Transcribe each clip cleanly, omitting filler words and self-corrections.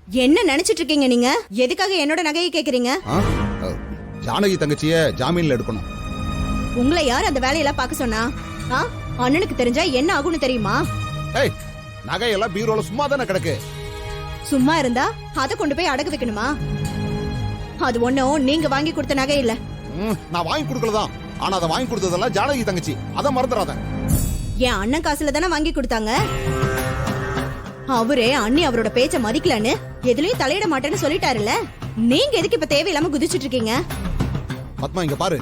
என்ன நினைச்சிட்டு இருக்கீங்க நீங்க? எதுக்காக என்னோட நகையை கேக்குறீங்க? ஜானகி தங்கச்சிய ஜாமீன்ல எடுக்கணும். உங்களை யார் அந்த வேலையெல்லாம் பார்க்க சொன்னா? அண்ணனுக்கு தெரிஞ்சா என்ன ஆகும்னு தெரியுமா? ஏய், நகையெல்லாம் பீரோல சும்மா தானே கிடக்கு. சும்மா இருந்தா அத கொண்டு போய் அடகு வைக்கணுமா? அது ஒண்ணும் நீங்க வாங்கி கொடுத்த நகை இல்ல. நான் வாங்கி கொடுக்கலதான். ஆனா அதை வாங்கி கொடுத்ததெல்லாம் ஜானகி தங்கச்சி. அத மறந்துடாத. என் அண்ணன் காசுல தானே வாங்கி கொடுத்தாங்க. அவரே அண்ணி அவரோட பேச்ச மதிக்கலன்னு எதுலயும் தலையிட மாட்டேன்னு சொல்லிட்டாருல்ல. நீங்க எதுக்கு இப்ப தேவையில்லாம குதிச்சிட்டு இருக்கீங்க? பத்மா, இங்க பாரு.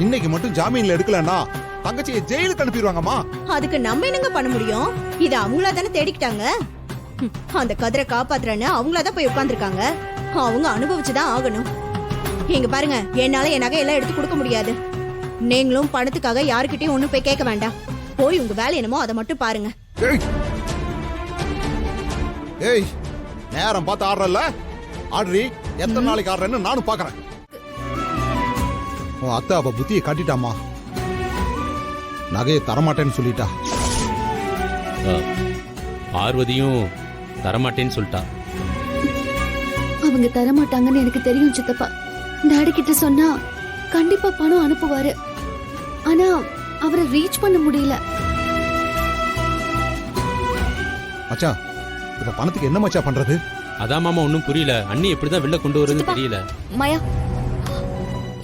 இன்னைக்கு மட்டும் ஜாமீன்ல எடுக்கலன்னா தங்கச்சியை ஜெயிலுக்கு அனுப்பிடுவாங்கம்மா. அதுக்கு நம்ம என்னங்க பண்ண முடியும்? இத அவங்களா தானே தேடிக்கிட்டாங்க. அந்த கதிரை காப்பாத்துறன்னு அவங்களாதான் போய் உட்கார்ந்துருக்காங்க. அவங்க அனுபவிச்சுதான் ஆகணும். இங்க பாருங்க, என்னால என் நகையெல்லாம் எடுத்து கொடுக்க முடியாது. நீங்களும் பணத்துக்காக யாருக்கிட்டையும் ஒண்ணும் போய் கேட்க வேண்டாம். போய் உங்க வேலை என்னமோ அதை மட்டும் பாருங்க. ஏய், நேரம் பார்த்து ஆடுறல்ல? ஆடுறி. எத்தனை நாளைக்கு ஆடுறேன்னு நானும் பாக்குறேன். உன் அத்தை அவ புத்தியை காட்டிட்டாமா. நகையை தரமாட்டேன்னு சொல்லிட்டா. பார்வதியும் தரமாட்டேன்னு சொல்லிட்டா. அவங்க தரமாட்டாங்கன்னு எனக்கு தெரியும் சித்தப்பா. டாடி கிட்ட சொன்னா கண்டிப்பா பணம் அனுப்புவாரு. ஆனா அவரை ரீச் பண்ண முடியல. மச்சா, இந்த பணத்துக்கு என்ன மச்சா பண்றது? அதான் மாமா ஒன்னும் புரியல. அண்ணி எப்படிதான் வெளில கொண்டு வருதுன்னு தெரியல. மாயா,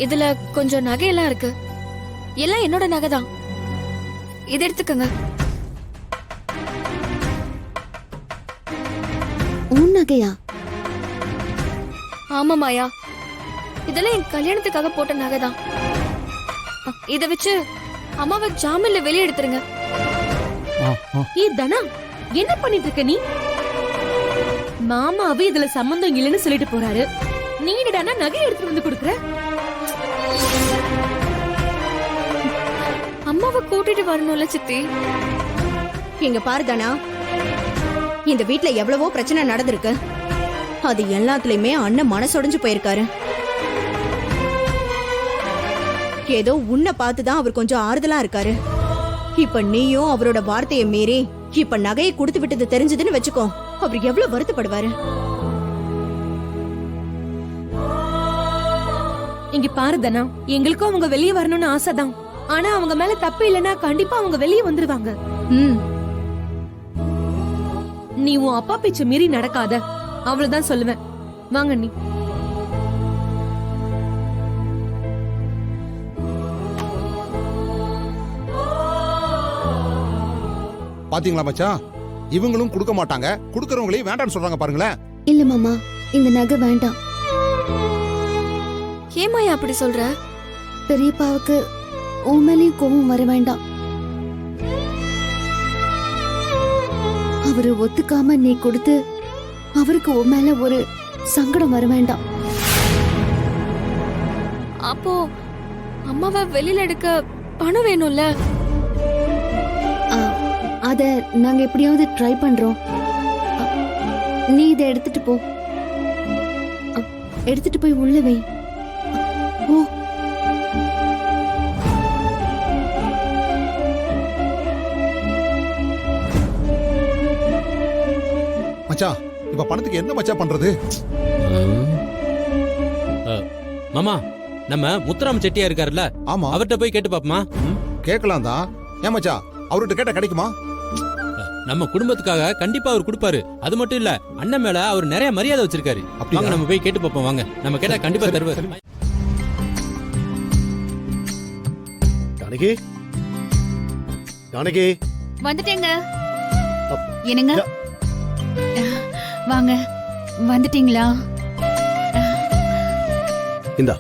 இதுல கொஞ்சம் நகையெல்லாம் இருக்கு. எல்லாம் என்னோட நகை தான். இதை எடுத்துக்கங்க. உன் நகையா? ஆமா மாயா, இதெல்லாம் என் கல்யாணத்துக்காக போட்ட நகை தான். இத வச்சு அம்மாவை ஜாமீன்ல வெளியே எடுத்துருங்க. தனா, என்ன பண்ணிட்டு இருக்க நீ? மாமாவே இதுல சம்பந்தம் இல்லைன்னு சொல்லிட்டு போறாரு. நீ என்னடா நகை எடுத்துட்டு வந்து கொடுக்குற? அம்மாவை கூட்டிட்டு வரணும்ல சித்தி. இங்க பாருதானா, இந்த வீட்ல எவ்வளவோ பிரச்சனை நடந்திருக்கு. அது எல்லாத்துலயுமே அண்ணன் மனசொடைஞ்சு போயிருக்காரு. ஏதோ உன்னை பார்த்துதான் அவர் கொஞ்சம் ஆறுதலா இருக்காரு. இப்ப நீயும் அவரோட வார்த்தையை மீறி இப்ப நகையை கொடுத்து விட்டது தெரிஞ்சதுன்னு வச்சுக்கோ, அவர் எவ்வளவு வருத்தப்படுவாரு. இங்க பாருதனா, எங்களுக்கும் அவங்க வெளியே வரணும்னு ஆசைதான். ஆனா அவங்க மேல தப்பு இல்லைன்னா கண்டிப்பா அவங்க வெளியே வந்துருவாங்க. நீ உன் அப்பா பேச்ச மீறி நடக்காத, அவ்வளவுதான் சொல்லுவேன். வாங்க நீ. பாத்தீங்களா மச்சா, இவங்களும் கொடுக்க மாட்டாங்க, கொடுக்கறவங்களையும் வேண்டாம்னு சொல்றாங்க பாருங்களேன். இல்ல மாமா, இந்த நகை வேண்டாம். ஏமாயா அப்படி சொல்ற? பெரியப்பாவுக்கு உன் மேலயும் கோவம் வர வேண்டாம். அவரு ஒத்துக்காம நீ கொடுத்து அவருக்கு உன் மேல ஒரு சங்கடம் வர வேண்டாம். அப்போ அம்மாவை வெளியில எடுக்க பணம் வேணும்ல? அத நாங்க எப்படியாவது ட்ரை பண்றோம். நீ இதை எடுத்துட்டு போ. எடுத்துட்டு போய் உள்ள வை. ஓ, மச்சா, இப்ப பணத்துக்கு என்ன மச்சா பண்றது? மாமா, நம்ம முத்துராம் செட்டியா இருக்காருல்ல, ஆமா, அவர்கிட்ட போய் கேட்டு பாப்போமா? கேட்கலாம் தான். ஏன் மச்சா, அவர்கிட்ட கேட்டா கிடைக்குமா? நம்ம குடும்பத்துக்காக கண்டிப்பா அவர் கொடுப்பாரு. அது மட்டும் இல்ல, அண்ணன் மேல அவர் நிறைய மரியாதை வச்சிருக்காரு. வாங்க நம்ம போய் கேட்டு பாப்போம். வாங்க, நம்ம கேட்டா கண்டிப்பா தருவாரு. ஜானகி, ஜானகி, வந்துட்டேங்க. என்னங்க, வாங்க. வந்துட்டீங்களா? இந்தா.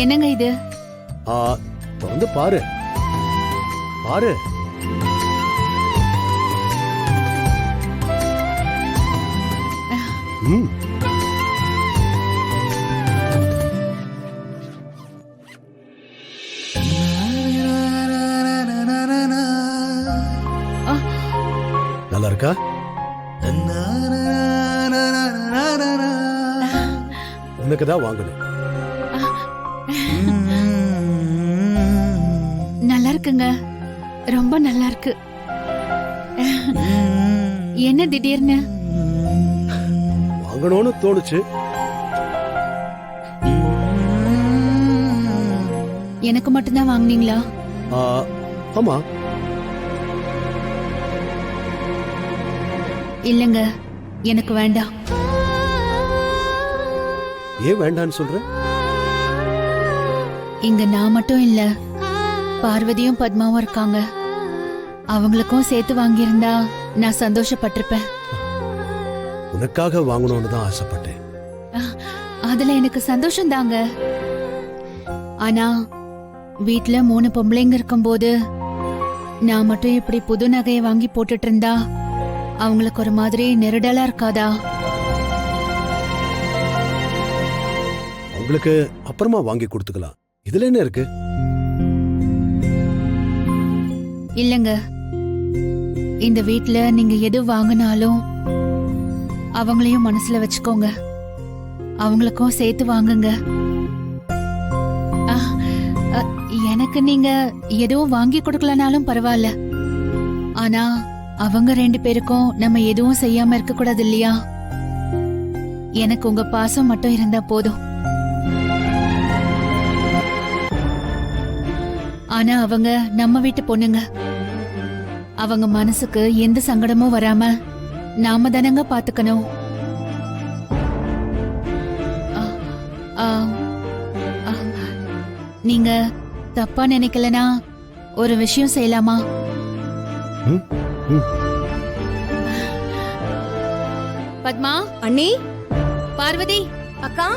என்னங்க இது? வந்து பாரு பாரு. நல்லா இருக்கா? உனக்கு தான் வாங்கணும். நல்லா இருக்குங்க, ரொம்ப நல்லா இருக்கு. என்ன திடீர்னு? வாங்கணும்னு தோணுச்சு. எனக்கு மட்டும்தான் வாங்குனீங்களா? ஆ, ஆமா. இல்லங்க, எனக்கு வேண்டாம். ஏன் வேண்டான்னு சொல்ற? இங்க நான் மட்டும் இல்ல, பார்வதியும் பத்மாவும் இருக்காங்க. அவங்களுக்கும் சேர்த்து வாங்கியிருந்தா நான் சந்தோஷப்பட்டிருப்பேன். உனக்காக வாங்கணும்னு தான் ஆசைப்பட்டேன். அதுல எனக்கு சந்தோஷம் தாங்க. ஆனா வீட்ல 3 பொம்பளைங்க இருக்கும்போது நான் மட்டும் இப்படி புது நகையை வாங்கி போட்டுட்டு இருந்தா அவங்களுக்கு ஒரு மாதிரி நெருடலா இருக்காதா? உங்களுக்கு அப்புறமா வாங்கி கொடுத்துக்கலாம். இதுல என்ன இருக்கு? இல்லங்க, இந்த வீட்ல நீங்க எது வாங்கினாலும் அவங்களையும் மனசுல வச்சுக்கோங்க. அவங்களுக்கும் சேர்த்து வாங்குங்க. ஆ, எனக்கு நீங்க எதுவும் வாங்கி கொடுக்கலனாலும் பரவாயில்ல. ஆனா அவங்க 2 பேருக்கும் நம்ம எதுவும் செய்யாம இருக்க கூடாது இல்லையா? எனக்கு உங்க பாசம் மட்டும் இருந்தா போதும். ஆனா அவங்க நம்ம வீட்டு பொண்ணுங்க. அவங்க மனசுக்கு எந்த சங்கடமும் வராம நாம தானங்க பாத்துக்கணும். ஆ, ஆ, நீங்க தப்பா நினைக்கலனா ஒரு விஷயம் செய்யலாமா? ம், ம். பத்மா, அண்ணி, பார்வதி, அக்கா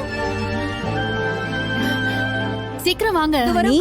சீக்கிரம் வாங்க. அண்ணி